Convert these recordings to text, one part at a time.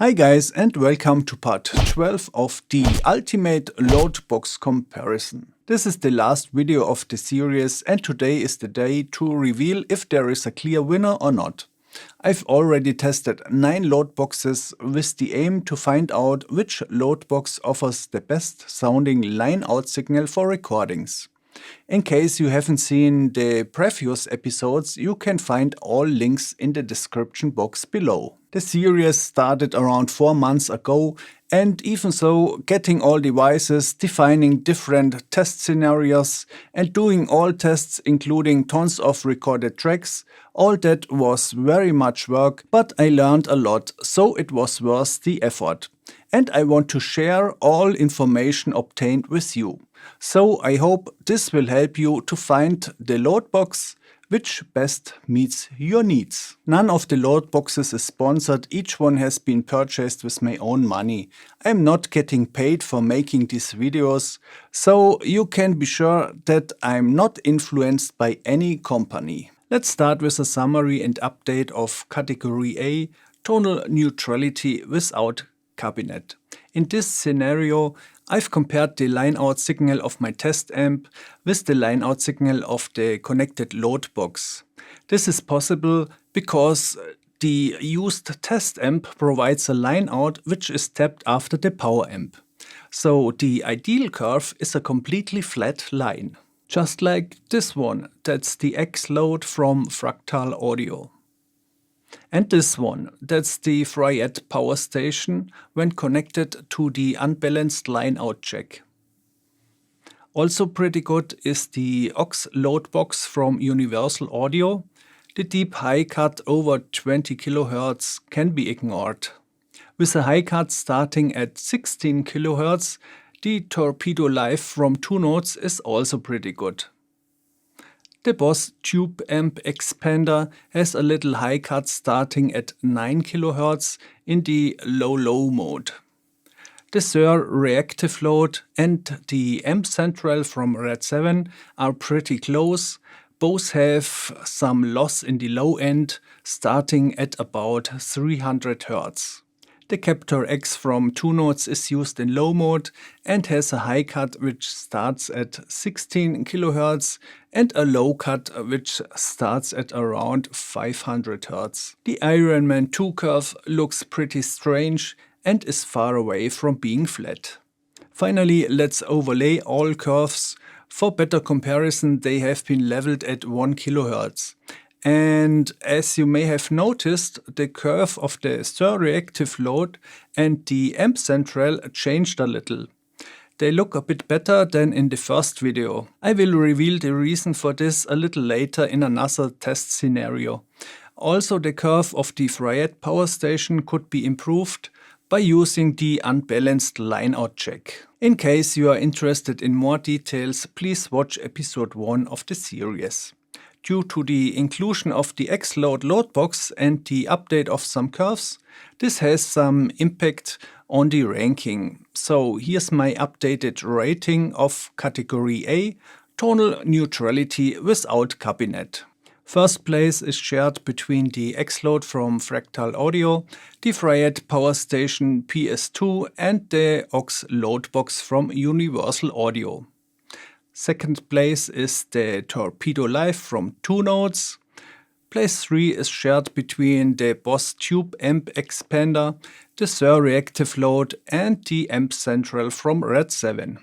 Hi guys, and welcome to part 12 of the ultimate loadbox comparison. This is the last video of the series and today is the day to reveal if there is a clear winner or not. I've already tested 9 loadboxes with the aim to find out which loadbox offers the best sounding line-out signal for recordings. In case you haven't seen the previous episodes, you can find all links in the description box below. The series started around 4 months ago, and even so, getting all devices, defining different test scenarios, and doing all tests including tons of recorded tracks, all that was very much work, but I learned a lot, so it was worth the effort. And I want to share all information obtained with you. So I hope this will help you to find the loadbox which best meets your needs. None of the loadboxes is sponsored, each one has been purchased with my own money. I'm not getting paid for making these videos, so you can be sure that I'm not influenced by any company. Let's start with a summary and update of Category A, Tonal Neutrality without cabinet. In this scenario, I've compared the line-out signal of my test amp with the line-out signal of the connected loadbox. This is possible because the used test amp provides a line-out which is tapped after the power amp. So the ideal curve is a completely flat line. Just like this one, that's the OX Load from Fractal Audio. And this one, that's the Fryette Powerstation when connected to the unbalanced line-out jack. Also pretty good is the OX Loadbox from Universal Audio. The deep high cut over 20 kHz can be ignored. With a high cut starting at 16 kHz, the Torpedo Live from TwoNotes is also pretty good. The BOSS TubeAmpExpander has a little high cut starting at 9 kHz in the low mode. The Suhr Reactive Load and the Amp Central from Red 7 are pretty close. Both have some loss in the low end starting at about 300 Hz. The CaptorX from TwoNotes is used in low mode and has a high cut which starts at 16 kHz and a low cut which starts at around 500 Hz. The Ironman II curve looks pretty strange and is far away from being flat. Finally, let's overlay all curves. For better comparison, they have been leveled at 1 kHz. And as you may have noticed, the curve of the Suhr Reactive Load and the Amp Central changed a little. They look a bit better than in the first video. I will reveal the reason for this a little later in another test scenario. Also, the curve of the Fryette Powerstation could be improved by using the unbalanced line-out jack. In case you are interested in more details, please watch episode 1 of the series. Due to the inclusion of the OX Load loadbox and the update of some curves, this has some impact on the ranking. So here's my updated rating of Category A, Tonal Neutrality without cabinet. First place is shared between the OX Load from Fractal Audio, the Fryette Powerstation PS2 and the OX Loadbox from Universal Audio. Second place is the Torpedo Live from TwoNotes. Place 3 is shared between the BOSS TubeAmpExpander, the Suhr Reactive Load and the Amp Central from Red 7.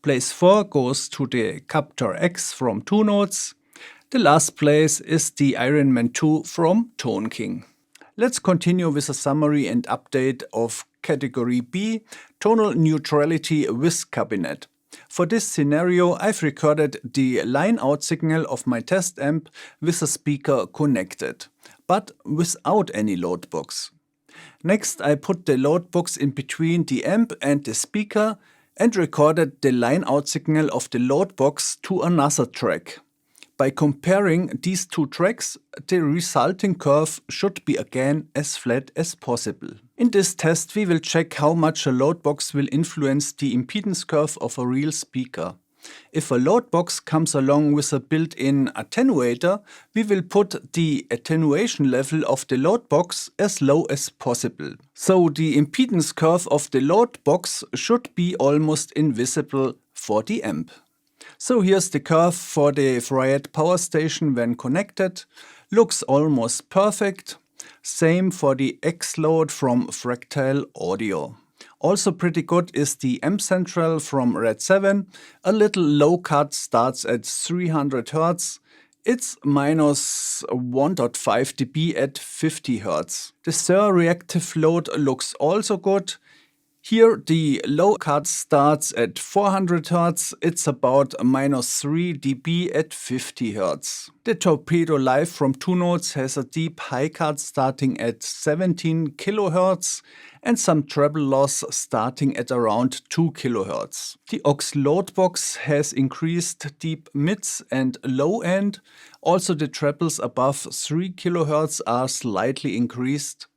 Place 4 goes to the CaptorX from TwoNotes. The last place is the Ironman II from ToneKing. Let's continue with a summary and update of Category B, Tonal Neutrality with cabinet. For this scenario, I've recorded the line-out signal of my test amp with a speaker connected, but without any loadbox. Next, I put the loadbox in between the amp and the speaker and recorded the line-out signal of the loadbox to another track. By comparing these two tracks, the resulting curve should be again as flat as possible. In this test we will check how much a loadbox will influence the impedance curve of a real speaker. If a load box comes along with a built-in attenuator, we will put the attenuation level of the load box as low as possible. So the impedance curve of the load box should be almost invisible for the amp. So here's the curve for the Fryette Powerstation when connected. Looks almost perfect. Same for the OX Load from Fractal Audio. Also pretty good is the amp central from Red 7. A little low cut starts at 300 Hz. It's minus 1.5 dB at 50 Hz. The Suhr Reactive Load looks also good. Here the low cut starts at 400 Hz, it's about minus 3 dB at 50 Hz. The Torpedo Live from TwoNotes has a deep high cut starting at 17 kHz and some treble loss starting at around 2 kHz. The OX Loadbox has increased deep mids and low end. Also the trebles above 3 kHz are slightly increased.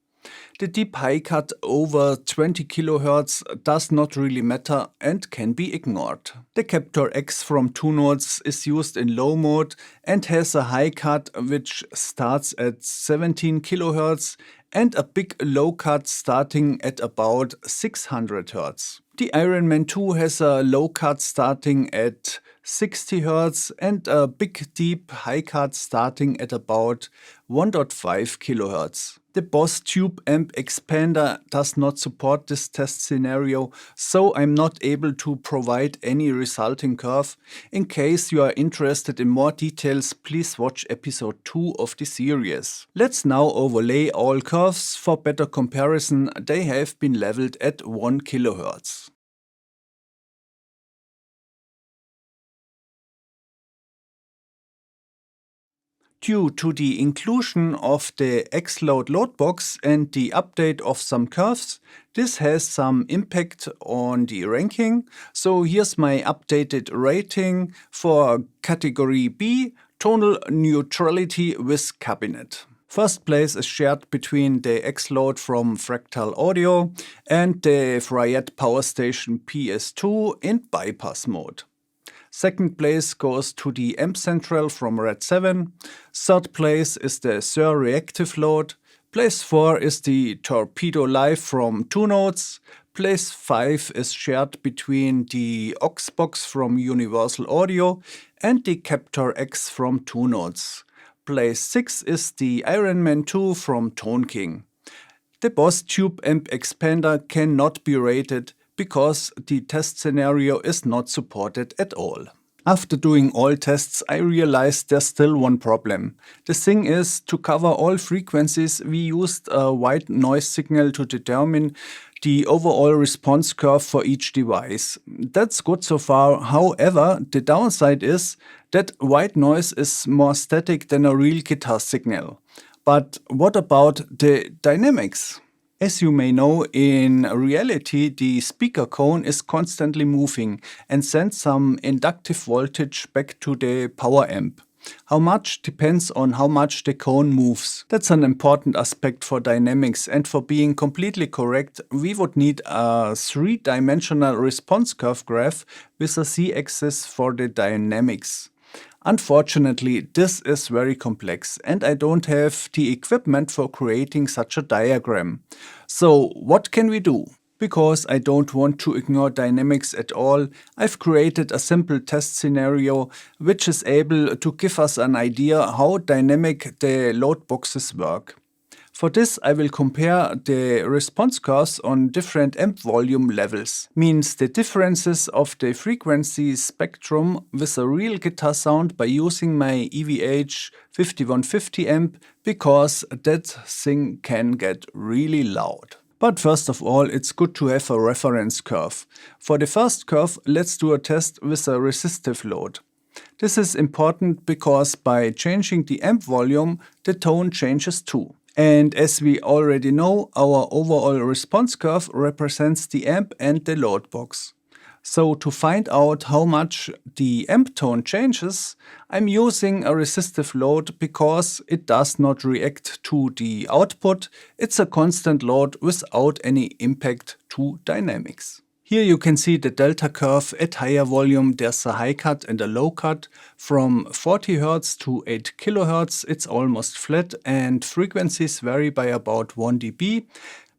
The deep high cut over 20 kHz does not really matter and can be ignored. The CaptorX from TwoNotes is used in low mode and has a high cut which starts at 17 kHz and a big low cut starting at about 600 Hz. The Ironman II has a low cut starting at 60 Hz and a big deep high cut starting at about 1.5 kHz. The BOSS TubeAmpExpander does not support this test scenario, so I'm not able to provide any resulting curve. In case you are interested in more details, please watch episode 2 of the series. Let's now overlay all curves. For better comparison, they have been leveled at 1 kHz. Due to the inclusion of the OX Loadbox and the update of some curves, this has some impact on the ranking. So here's my updated rating for category B, Tonal Neutrality with Cabinet. First place is shared between the OX Load from Fractal Audio and the Fryette Powerstation PS2 in bypass mode. Second place goes to the amp central from Red 7. Third place is the Suhr Reactive Load. Place 4 is the Torpedo Live from TwoNotes. Place 5 is shared between the OX box from Universal Audio and the CaptorX from TwoNotes. Place 6 is the Ironman II from ToneKing. The BOSS TubeAmpExpander cannot be rated because the test scenario is not supported at all. After doing all tests, I realized there's still one problem. The thing is, to cover all frequencies, we used a white noise signal to determine the overall response curve for each device. That's good so far. However, the downside is that white noise is more static than a real guitar signal. But what about the dynamics? As you may know, in reality the speaker cone is constantly moving and sends some inductive voltage back to the power amp. How much depends on how much the cone moves. That's an important aspect for dynamics, and for being completely correct, we would need a 3-dimensional response curve graph with a z-axis for the dynamics. Unfortunately, this is very complex and I don't have the equipment for creating such a diagram. So what can we do? Because I don't want to ignore dynamics at all, I've created a simple test scenario which is able to give us an idea how dynamic the load boxes work. For this I will compare the response curves on different amp volume levels. Means the differences of the frequency spectrum with a real guitar sound by using my EVH 5150 amp, because that thing can get really loud. But first of all, it's good to have a reference curve. For the first curve, let's do a test with a resistive load. This is important because by changing the amp volume, the tone changes too. And as we already know, our overall response curve represents the amp and the load box. So to find out how much the amp tone changes, I'm using a resistive load because it does not react to the output. It's a constant load without any impact to dynamics. Here you can see the delta curve. At higher volume there's a high cut and a low cut. From 40 Hz to 8 kHz it's almost flat and frequencies vary by about 1 dB.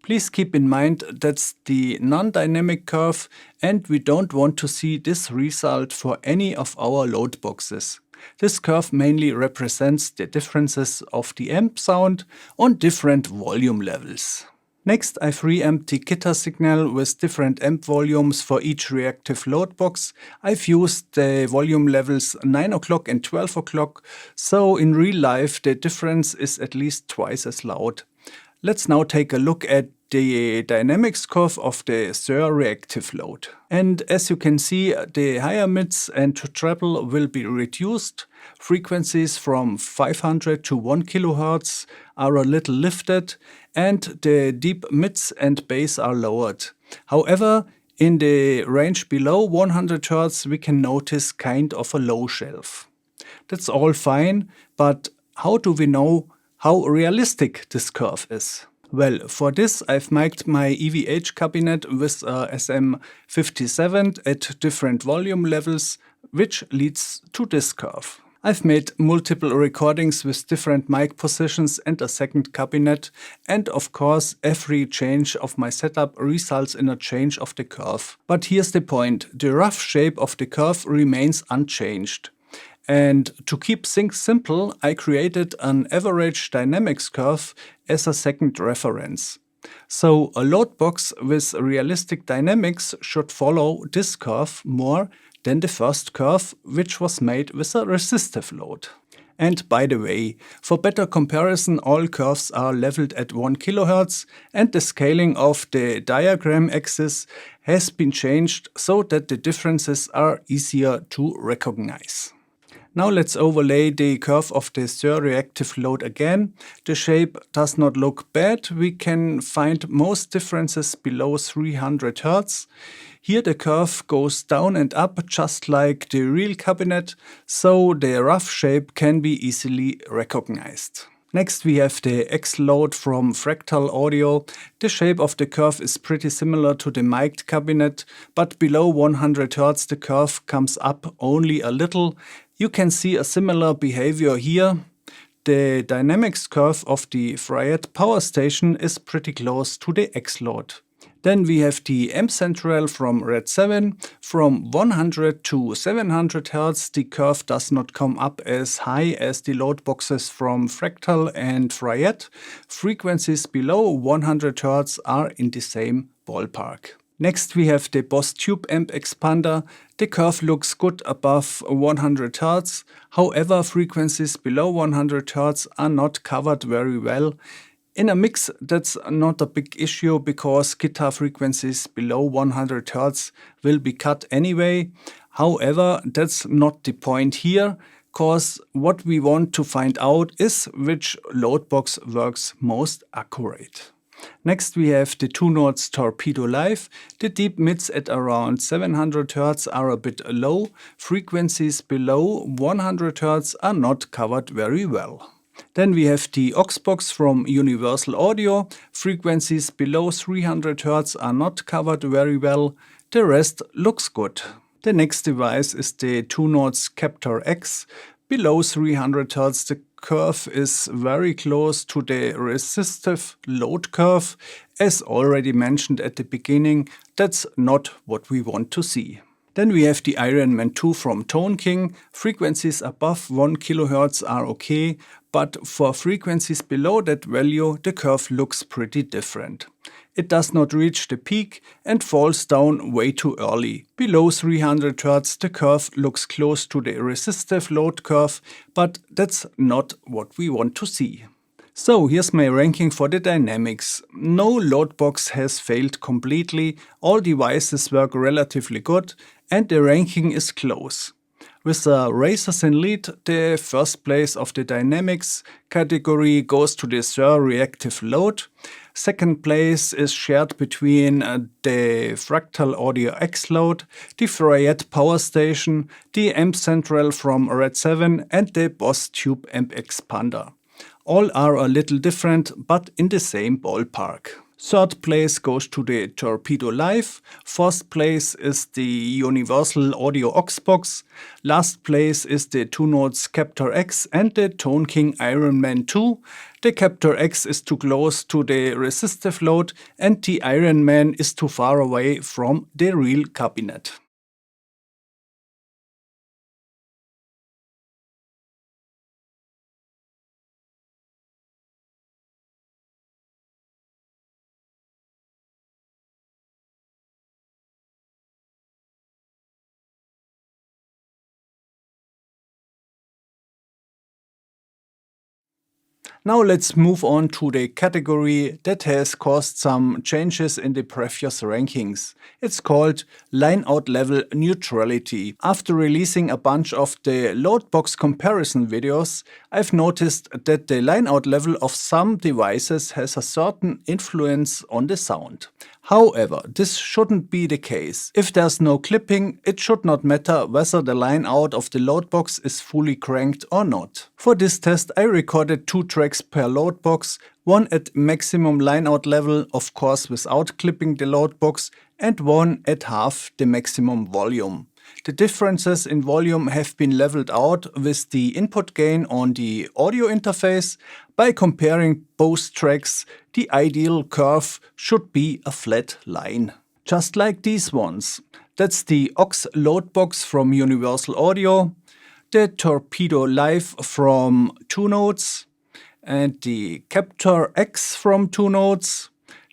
Please keep in mind that's the non-dynamic curve and we don't want to see this result for any of our load boxes. This curve mainly represents the differences of the amp sound on different volume levels. Next, I've reamped the guitar signal with different amp volumes for each reactive load box. I've used the volume levels 9 o'clock and 12 o'clock, so in real life the difference is at least twice as loud. Let's now take a look at the dynamics curve of the Suhr Reactive Load. And as you can see, the higher mids and treble will be reduced. Frequencies from 500 to 1 kHz are a little lifted and the deep mids and bass are lowered. However, in the range below 100 Hz we can notice kind of a low shelf. That's all fine, but how do we know how realistic this curve is? Well, for this I've mic'd my EVH cabinet with a SM57 at different volume levels, which leads to this curve. I've made multiple recordings with different mic positions and a second cabinet, and of course every change of my setup results in a change of the curve. But here's the point, the rough shape of the curve remains unchanged. And to keep things simple, I created an average dynamics curve as a second reference. So a load box with realistic dynamics should follow this curve more than the first curve, which was made with a resistive load. And by the way, for better comparison, all curves are leveled at 1 kHz and the scaling of the diagram axis has been changed so that the differences are easier to recognize. Now let's overlay the curve of the Suhr Reactive Load again. The shape does not look bad. We can find most differences below 300 Hz. Here the curve goes down and up just like the real cabinet, so the rough shape can be easily recognized. Next we have the OX Load from Fractal Audio. The shape of the curve is pretty similar to the mic'd cabinet, but below 100 Hz the curve comes up only a little. You can see a similar behavior here. The dynamics curve of the Fryette Powerstation is pretty close to the OX Load. Then we have the amp central from Red 7. From 100 to 700 Hz the curve does not come up as high as the load boxes from Fractal and Fryette. Frequencies below 100 Hz are in the same ballpark. Next we have the BOSS TubeAmpExpander. The curve looks good above 100 Hz. However, frequencies below 100 Hz are not covered very well. In a mix that's not a big issue because guitar frequencies below 100 Hz will be cut anyway. However, that's not the point here, cause what we want to find out is which load box works most accurate. Next we have the TwoNotes Torpedo Live. The deep mids at around 700 Hz are a bit low. Frequencies below 100 Hz are not covered very well. Then we have the OX box from Universal Audio. Frequencies below 300 Hz are not covered very well. The rest looks good. The next device is the TwoNotes CaptorX. Below 300 Hz the curve is very close to the resistive load curve. As already mentioned at the beginning, that's not what we want to see. Then we have the Ironman II from ToneKing. Frequencies above 1 kHz are okay, but for frequencies below that value the curve looks pretty different. It does not reach the peak and falls down way too early. Below 300 Hz the curve looks close to the resistive load curve, but that's not what we want to see. So here's my ranking for the dynamics. No load box has failed completely, all devices work relatively good and the ranking is close. With the racers in lead, the first place of the dynamics category goes to the Suhr Reactive Load. Second place is shared between the Fractal Audio OX Load, the Fryette Powerstation, the amp central from Red 7 and the BOSS TubeAmpExpander. All are a little different, but in the same ballpark. Third place goes to the Torpedo Live. Fourth place is the Universal Audio OX Box. Last place is the TwoNotes CaptorX and the ToneKing Ironman II. The CaptorX is too close to the resistive load and the Ironman is too far away from the real cabinet. Now let's move on to the category that has caused some changes in the previous rankings. It's called Line Out Level Neutrality. After releasing a bunch of the loadbox comparison videos, I've noticed that the line out level of some devices has a certain influence on the sound. However, this shouldn't be the case. If there's no clipping, it should not matter whether the line out of the loadbox is fully cranked or not. For this test I recorded 2 tracks per loadbox, one at maximum line out level, of course without clipping the loadbox, and one at half the maximum volume. The differences in volume have been leveled out with the input gain on the audio interface. By comparing both tracks, the ideal curve should be a flat line. Just like these ones. That's the OX Loadbox from Universal Audio, the Torpedo Live from TwoNotes, and the CaptorX from TwoNotes,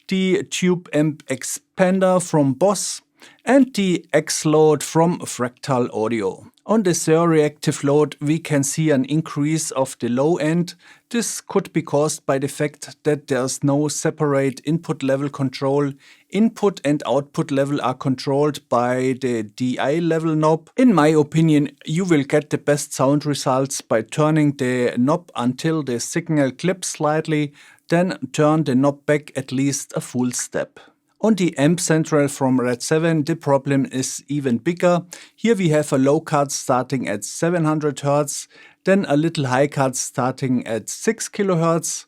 the TubeAmpExpander from BOSS, and the OX Load from Fractal Audio. On the Suhr Reactive Load we can see an increase of the low end. This could be caused by the fact that there's no separate input level control. Input and output level are controlled by the DI level knob. In my opinion, you will get the best sound results by turning the knob until the signal clips slightly, then turn the knob back at least a full step. On the amp central from Red 7 the problem is even bigger. Here we have a low cut starting at 700 Hz, then a little high cut starting at 6 kHz.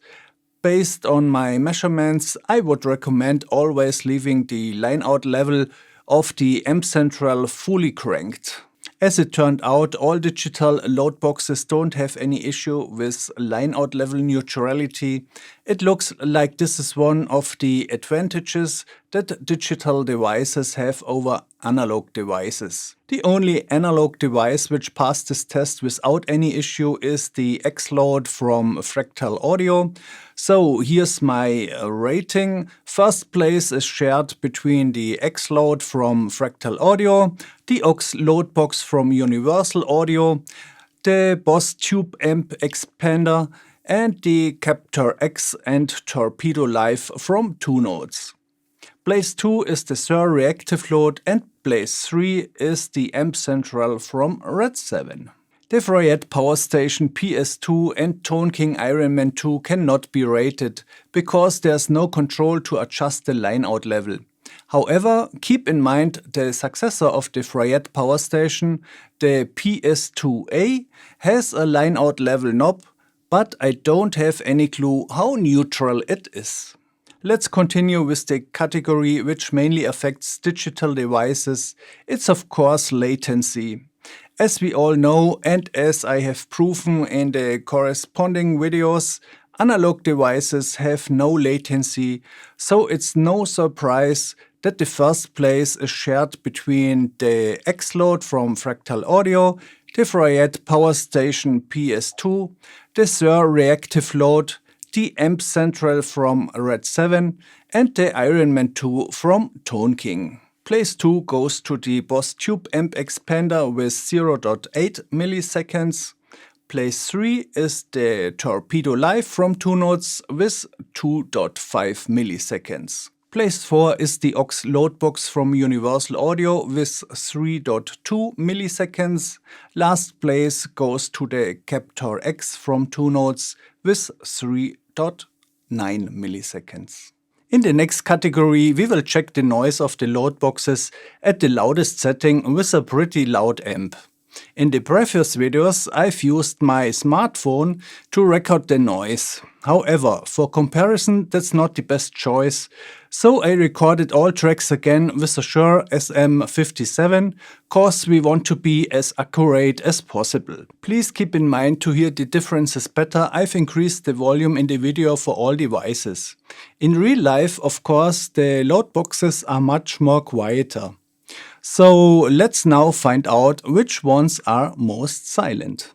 Based on my measurements, I would recommend always leaving the line out level of the amp central fully cranked. As it turned out, all digital load boxes don't have any issue with line out level neutrality. It looks like this is one of the advantages that digital devices have over analog devices. The only analog device which passed this test without any issue is the OX Load from Fractal Audio. So here's my rating. First place is shared between the OX Load from Fractal Audio, the OX Loadbox from Universal Audio, the BOSS TubeAmpExpander, and the CaptorX and Torpedo Live from TwoNotes. Place 2 is the Suhr Reactive Load and place 3 is the Amp Central from Red 7. The Fryette Powerstation PS2 and ToneKing Ironman II cannot be rated because there's no control to adjust the line out level. However, keep in mind the successor of the Fryette Powerstation, the PS2A, has a line out level knob, but I don't have any clue how neutral it is. Let's continue with the category which mainly affects digital devices. It's of course latency. As we all know and as I have proven in the corresponding videos, analog devices have no latency, so it's no surprise that the first place is shared between the OX Load from Fractal Audio, the Fryette Powerstation PS2, the Suhr Reactive Load, the Amp Central from Red 7 and the Ironman II from ToneKing. Place 2 goes to the BOSS TubeAmpExpander with 0.8 milliseconds. Place 3 is the Torpedo Live from TwoNotes with 2.5 milliseconds. Place 4 is the OX Loadbox from Universal Audio with 3.2 milliseconds. Last place goes to the CaptorX from TwoNotes with 3.9 milliseconds. In the next category we will check the noise of the load boxes at the loudest setting with a pretty loud amp. In the previous videos I've used my smartphone to record the noise. However, for comparison, that's not the best choice, so I recorded all tracks again with the Suhr SM57, cause we want to be as accurate as possible. Please keep in mind to hear the differences better, I've increased the volume in the video for all devices. In real life, of course, the load boxes are much more quieter. So let's now find out which ones are most silent.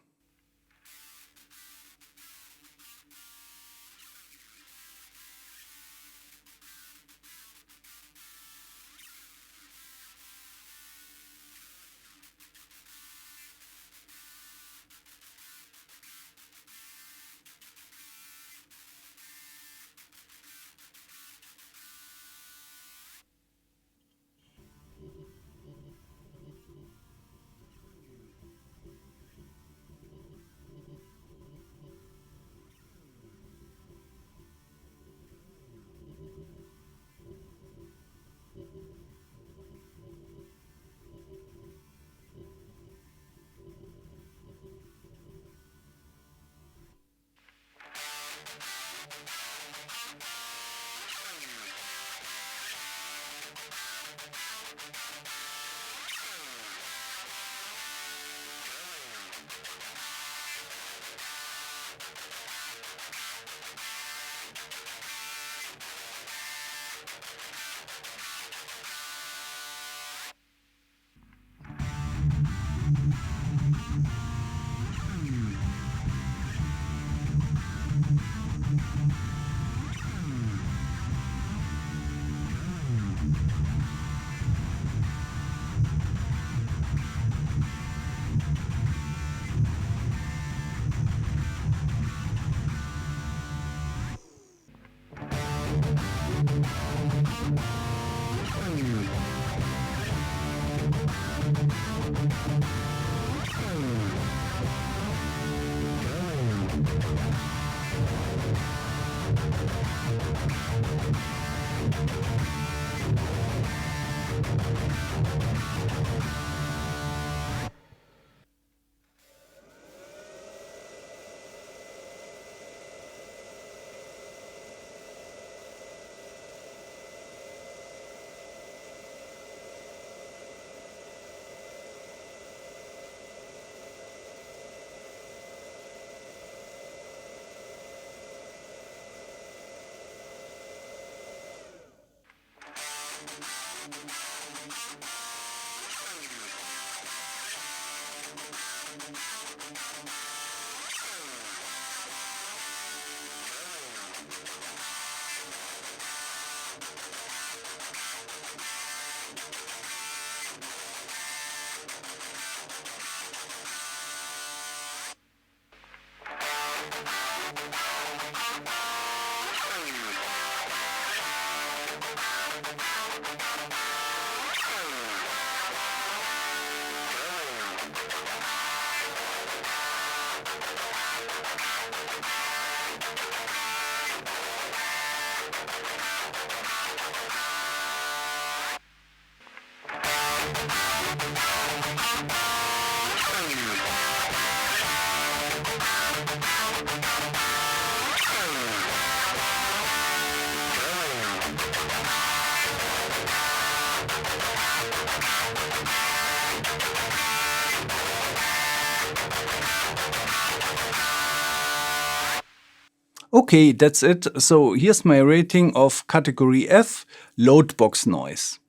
Okay, that's it. So here's my rating of category F, Loadbox noise.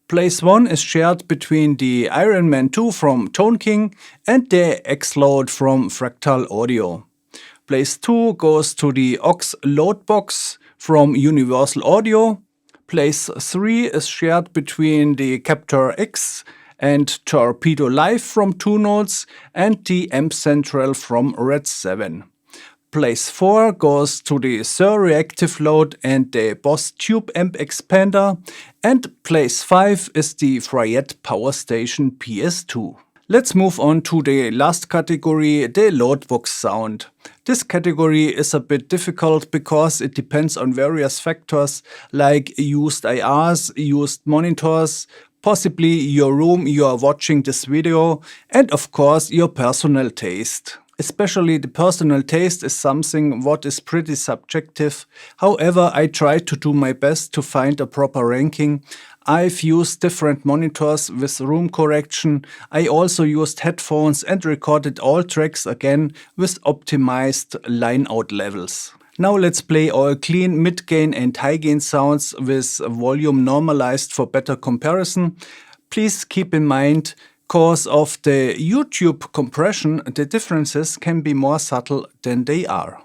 Place 1 is shared between the Ironman II from ToneKing and the OX Load from Fractal Audio. Place 2 goes to the OX Loadbox from Universal Audio. Place 3 is shared between the CaptorX and Torpedo Live from TwoNotes and the Amp Central from Red 7. Place 4 goes to the Suhr Reactive Load and the BOSS TubeAmpExpander, and place 5 is the Fryette Powerstation PS2. Let's move on to the last category, the loadbox sound. This category is a bit difficult because it depends on various factors like used IRs, used monitors, possibly your room you are watching this video, and of course your personal taste. Especially the personal taste is something what is pretty subjective. However, I try to do my best to find a proper ranking. I've used different monitors with room correction. I also used headphones and recorded all tracks again with optimized line out levels. Now let's play all clean mid-gain and high-gain sounds with volume normalized for better comparison. Please keep in mind, because of the YouTube compression, the differences can be more subtle than they are.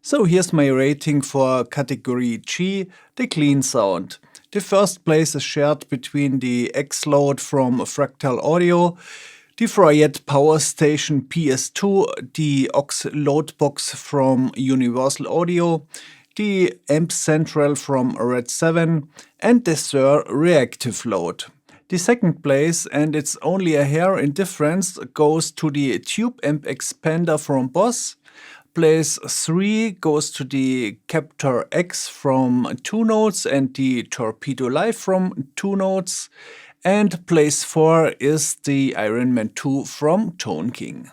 So here's my rating for category G, the clean sound. The first place is shared between the OX Load from Fractal Audio, the Fryette Powerstation PS2, the OX Loadbox from Universal Audio, the Amp Central from Red 7, and the Suhr Reactive Load. The second place, and it's only a hair in difference, goes to the TubeAmpExpander from BOSS. Place 3 goes to the CaptorX from TwoNotes and the Torpedo Live from TwoNotes. And place 4 is the Ironman II from ToneKing.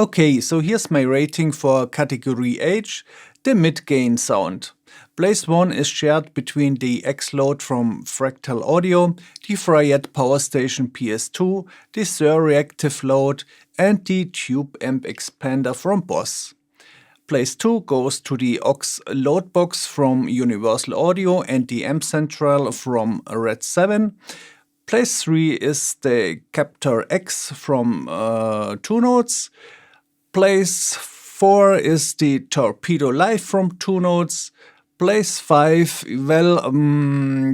Okay, so here's my rating for category H, the mid-gain sound. Place 1 is shared between the OX Load from Fractal Audio, the Fryette Powerstation PS2, the Suhr Reactive Load and the TubeAmpExpander from BOSS. Place 2 goes to the OX Loadbox from Universal Audio and the Amp Central from Red 7. Place 3 is the CaptorX from TwoNotes. Place 4 is the Torpedo Live from TwoNotes. Place 5, well,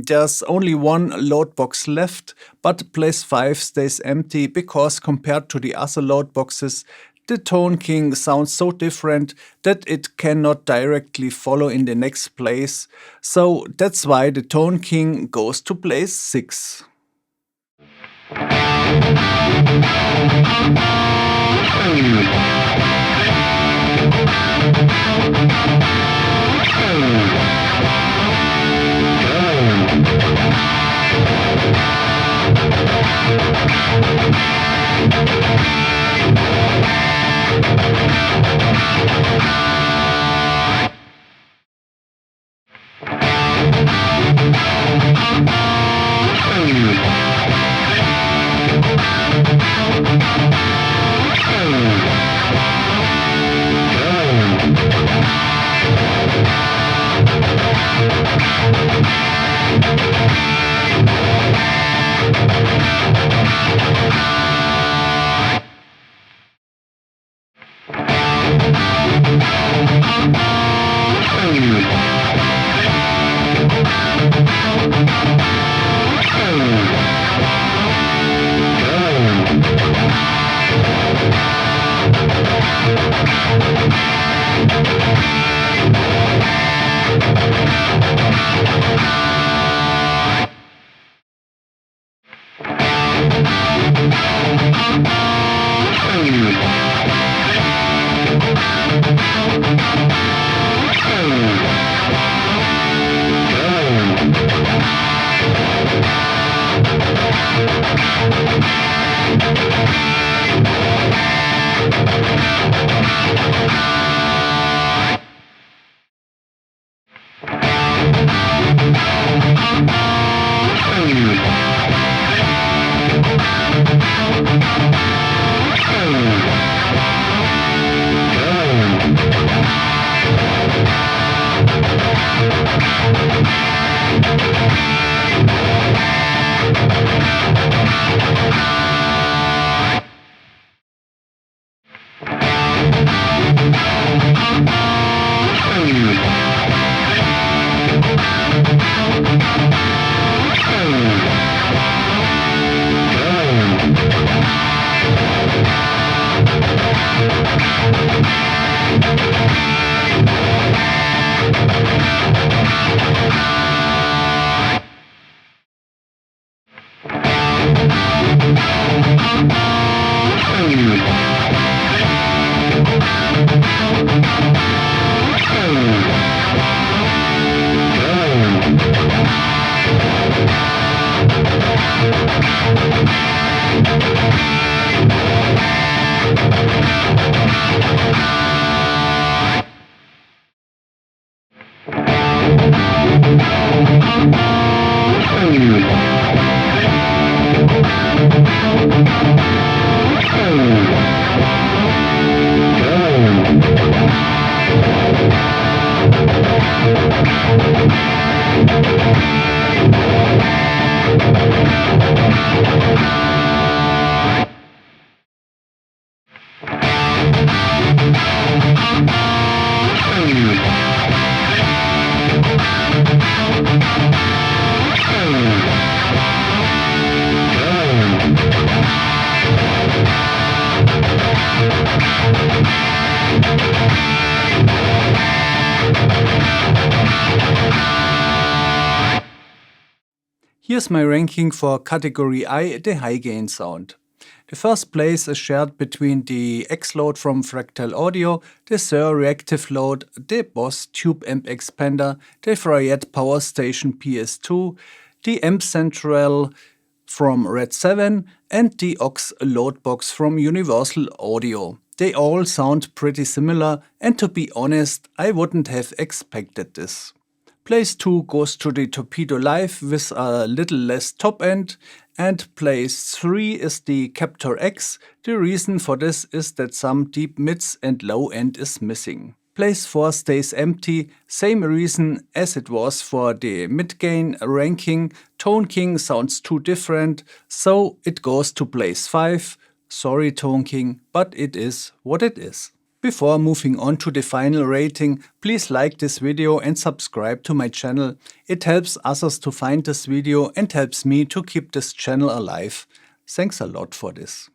there's only one load box left, but place 5 stays empty because compared to the other load boxes, the ToneKing sounds so different that it cannot directly follow in the next place. So that's why the ToneKing goes to place 6. Here's my ranking for category I, the high gain sound. The first place is shared between the OX Load from Fractal Audio, the Suhr Reactive Load, the BOSS TubeAmpExpander, the Fryette Powerstation PS2, the Amp Central from Red 7 and the OX Loadbox from Universal Audio. They all sound pretty similar, and to be honest, I wouldn't have expected this. Place 2 goes to the Torpedo Live with a little less top end, and place 3 is the CaptorX. The reason for this is that some deep mids and low end is missing. Place 4 stays empty, same reason as it was for the mid-gain ranking. ToneKing sounds too different, so it goes to place 5. Sorry ToneKing, but it is what it is. Before moving on to the final rating, please like this video and subscribe to my channel. It helps others to find this video and helps me to keep this channel alive. Thanks a lot for this.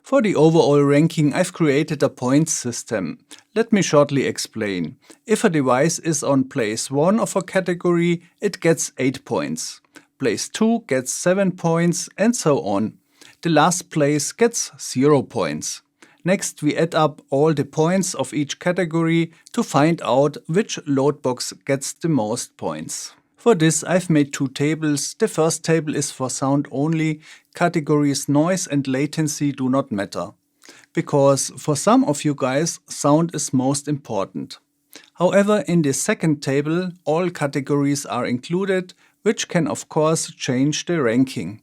For the overall ranking, I've created a points system. Let me shortly explain. If a device is on place 1 of a category, it gets 8 points. Place 2 gets 7 points, and so on. The last place gets 0 points. Next, we add up all the points of each category to find out which loadbox gets the most points. For this, I've made 2 tables. The first table is for sound only. Categories noise and latency do not matter, because for some of you guys, sound is most important. However, in the second table, all categories are included, which can of course change the ranking.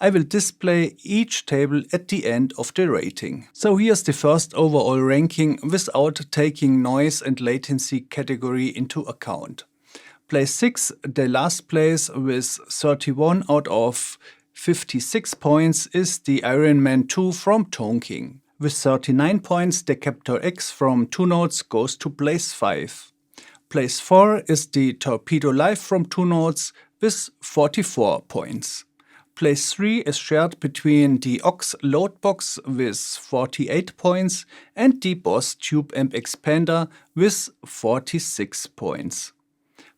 I will display each table at the end of the rating. So here's the first overall ranking without taking noise and latency category into account. Place 6, the last place with 31 out of 56 points, is the Ironman II from ToneKing. With 39 points, the CaptorX from TwoNotes goes to place 5. Place 4 is the Torpedo Live from TwoNotes with 44 points. Place 3 is shared between the OX Loadbox with 48 points and the BOSS TubeAmpExpander with 46 points.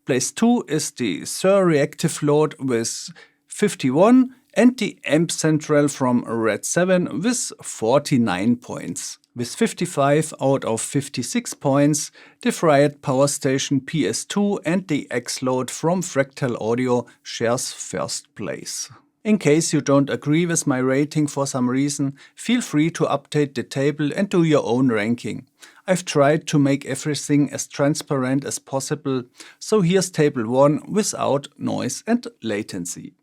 Place 2 is the Suhr Reactive Load with 51 and the Amp Central from Red 7 with 49 points. With 55 out of 56 points, the Fryette Powerstation PS2 and the OX Load from Fractal Audio shares first place. In case you don't agree with my rating for some reason, feel free to update the table and do your own ranking. I've tried to make everything as transparent as possible, so here's table 1 without noise and latency.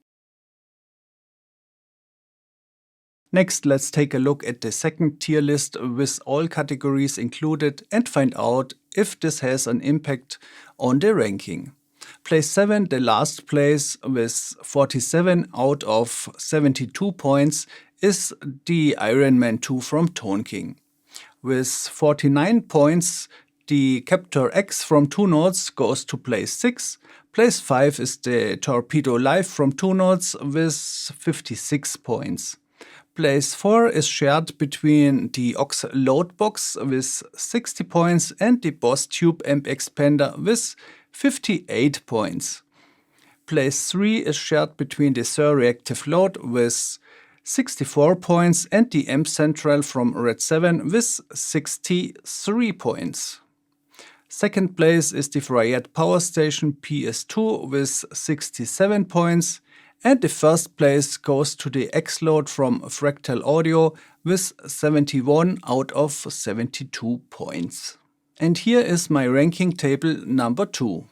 Next, let's take a look at the second tier list with all categories included and find out if this has an impact on the ranking. Place 7, the last place with 47 out of 72 points, is the Ironman II from ToneKing. With 49 points, the CaptorX from TwoNotes goes to place 6. Place 5 is the Torpedo Live from TwoNotes with 56 points. Place 4 is shared between the OX Loadbox with 60 points and the BOSS TubeAmpExpander with 58 points. Place 3 is shared between the Suhr Reactive Load with 64 points and the Amp Central from Red 7 with 63 points. Second place is the Fryette Powerstation PS2 with 67 points, and the first place goes to the OX Load from Fractal Audio with 71 out of 72 points. And here is my ranking table number 2.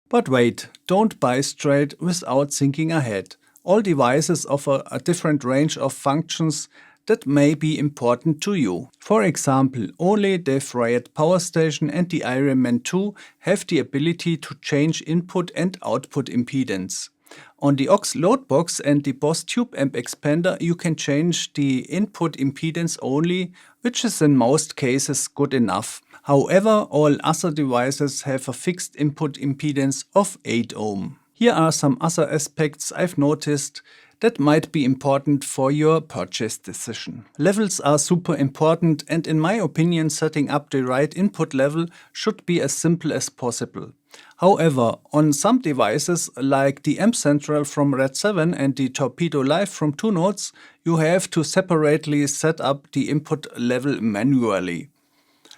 But wait, don't buy straight without thinking ahead. All devices offer a different range of functions that may be important to you. For example, only the Fryette Powerstation and the Ironman II have the ability to change input and output impedance. On the OX Loadbox and the BOSS TubeAmpExpander you can change the input impedance only, which is in most cases good enough. However, all other devices have a fixed input impedance of 8 ohm. Here are some other aspects I've noticed that might be important for your purchase decision. Levels are super important, and in my opinion setting up the right input level should be as simple as possible. However, on some devices like the Amp Central from Red 7 and the Torpedo Live from TwoNotes, you have to separately set up the input level manually.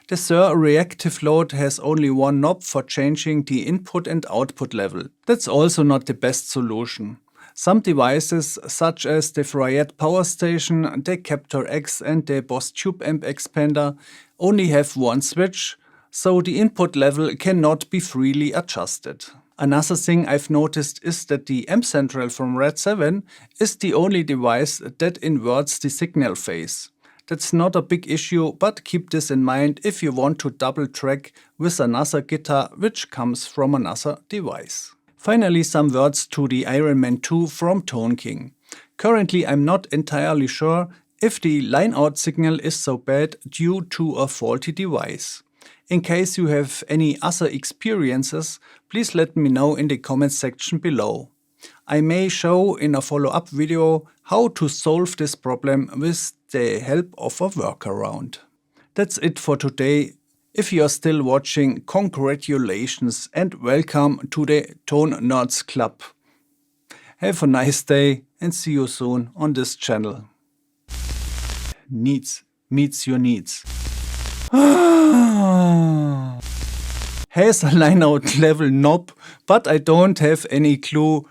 The Suhr Reactive Load has only one knob for changing the input and output level. That's also not the best solution. Some devices, such as the Fryette Powerstation, the CaptorX and the BOSS TubeAmpExpander, only have one switch, so the input level cannot be freely adjusted. Another thing I've noticed is that the amp central from Red 7 is the only device that inverts the signal phase. That's not a big issue, but keep this in mind if you want to double track with another guitar which comes from another device. Finally, some words to the Ironman II from ToneKing. Currently I'm not entirely sure if the line-out signal is so bad due to a faulty device. In case you have any other experiences, please let me know in the comments section below. I may show in a follow-up video how to solve this problem with the help of a workaround. That's it for today. If you are still watching, congratulations and welcome to the ToneNotes Club. Have a nice day and see you soon on this channel. Needs meets your needs. Has a line-out level knob, but I don't have any clue